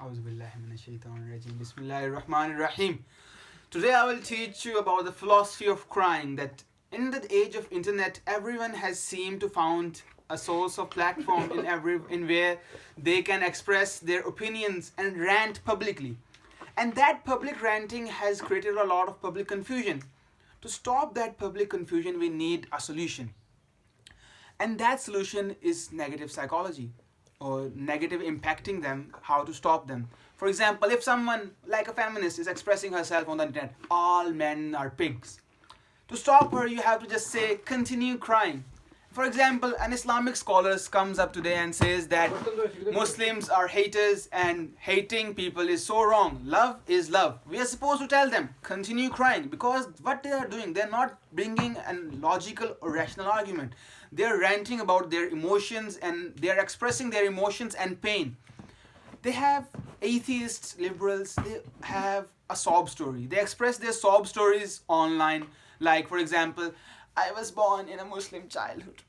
Auzubillahiminashaitanirrajim. Bismillahirrahmanirrahim. Today I will teach you about the philosophy of crying, that in the age of internet, everyone has seemed to found a source of platform in where they can express their opinions and rant publicly. And that public ranting has created a lot of public confusion. To stop that public confusion, we need a solution. And that solution is negative psychology, or negative impacting them, how to stop them. For example, if someone like a feminist is expressing herself on the internet, all men are pigs. To stop her, you have to just say, continue crying. For example, an Islamic scholar comes up today and says that Muslims are haters and hating people is so wrong. Love is love. We are supposed to tell them, continue crying, because what they are doing, they're not bringing a logical or rational argument. They're ranting about their emotions and they're expressing their emotions and pain. They have atheists, liberals, they have a sob story. They express their sob stories online. Like, for example, I was born in a Muslim childhood,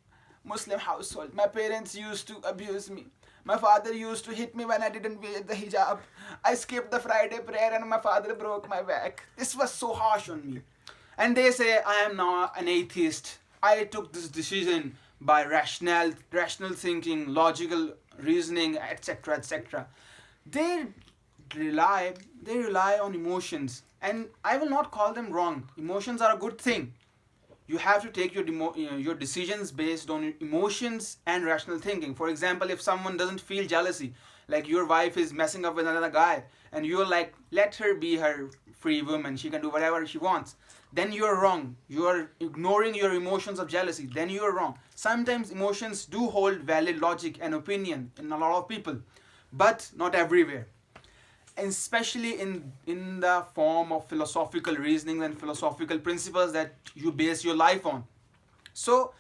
Muslim household. My parents used to abuse me. My father used to hit me when I didn't wear the hijab. I skipped the Friday prayer and my father broke my back. This was so harsh on me. And they say I am now an atheist. I took this decision by rational thinking, logical reasoning, etc., etc. They rely on emotions, and I will not call them wrong. Emotions are a good thing. You have to take your decisions based on emotions and rational thinking. For example, if someone doesn't feel jealousy, like your wife is messing up with another guy, and you're like, let her be her free woman, she can do whatever she wants, then you're wrong. You are ignoring your emotions of jealousy, then you're wrong. Sometimes emotions do hold valid logic and opinion in a lot of people, but not everywhere. And especially in the form of philosophical reasoning and philosophical principles that you base your life on. So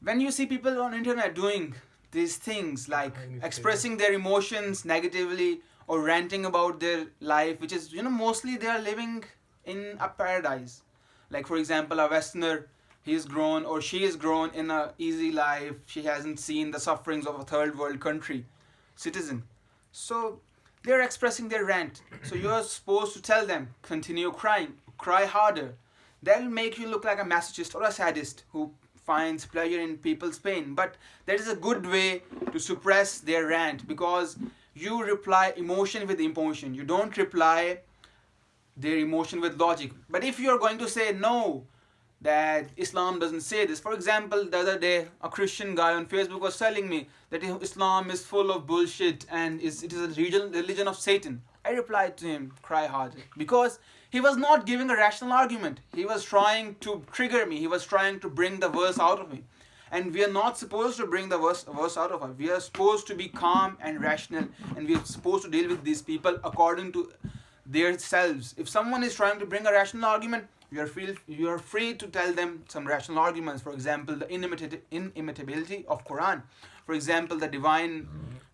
when you see people on internet doing these things like expressing their emotions negatively or ranting about their life, which is, mostly they are living in a paradise. Like, for example, a Westerner, he's grown or she is grown in a easy life. She hasn't seen the sufferings of a third world country citizen. So they're expressing their rant. So you're supposed to tell them, continue crying, cry harder. That'll make you look like a masochist or a sadist who finds pleasure in people's pain. But that is a good way to suppress their rant, because you reply emotion with emotion. You don't reply their emotion with logic. But if you're going to say no, that Islam doesn't say this. For example, the other day, a Christian guy on Facebook was telling me that Islam is full of bullshit and it is a religion of Satan. I replied to him, cry harder, because he was not giving a rational argument. He was trying to trigger me. He was trying to bring the verse out of me. And we are not supposed to bring the verse out of us. We are supposed to be calm and rational, and we are supposed to deal with these people according to their selves. If someone is trying to bring a rational argument, you are free to tell them some rational arguments. For example, the inimitability of Quran. For example, the divine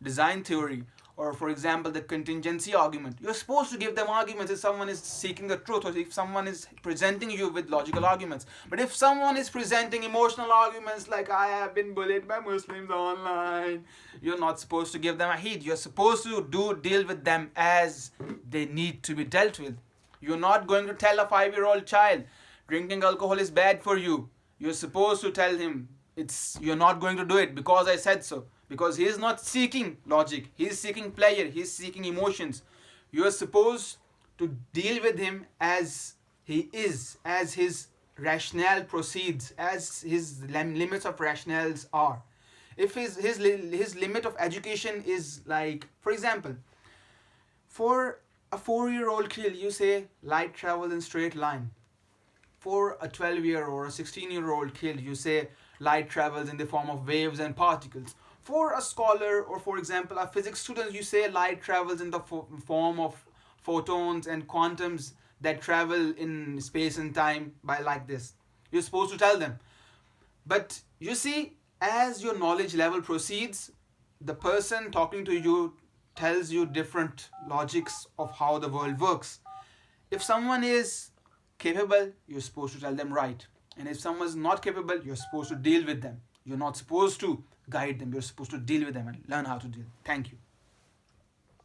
design theory. Or for example, the contingency argument. You're supposed to give them arguments if someone is seeking the truth, or if someone is presenting you with logical arguments. But if someone is presenting emotional arguments like, I have been bullied by Muslims online, you're not supposed to give them a heed. You're supposed to deal with them as they need to be dealt with. You're not going to tell a 5-year-old child drinking alcohol is bad for you. You're supposed to tell him you're not going to do it because I said so. Because he is not seeking logic. He is seeking pleasure. He is seeking emotions. You are supposed to deal with him as he is, as his rationale proceeds, as his limits of rationales are. If his limit of education is like, for example, for a 4-year-old kid, you say light travels in straight line. For a 12-year or a 16-year-old kid, you say light travels in the form of waves and particles. For a scholar, or for example, a physics student, you say light travels in the form of photons and quantums that travel in space and time by like this. You're supposed to tell them. But you see, as your knowledge level proceeds, the person talking to you tells you different logics of how the world works. If someone is capable, you're supposed to tell them right. And if someone is not capable, you're supposed to deal with them. You're not supposed to guide them. You're supposed to deal with them and learn how to deal. Thank you.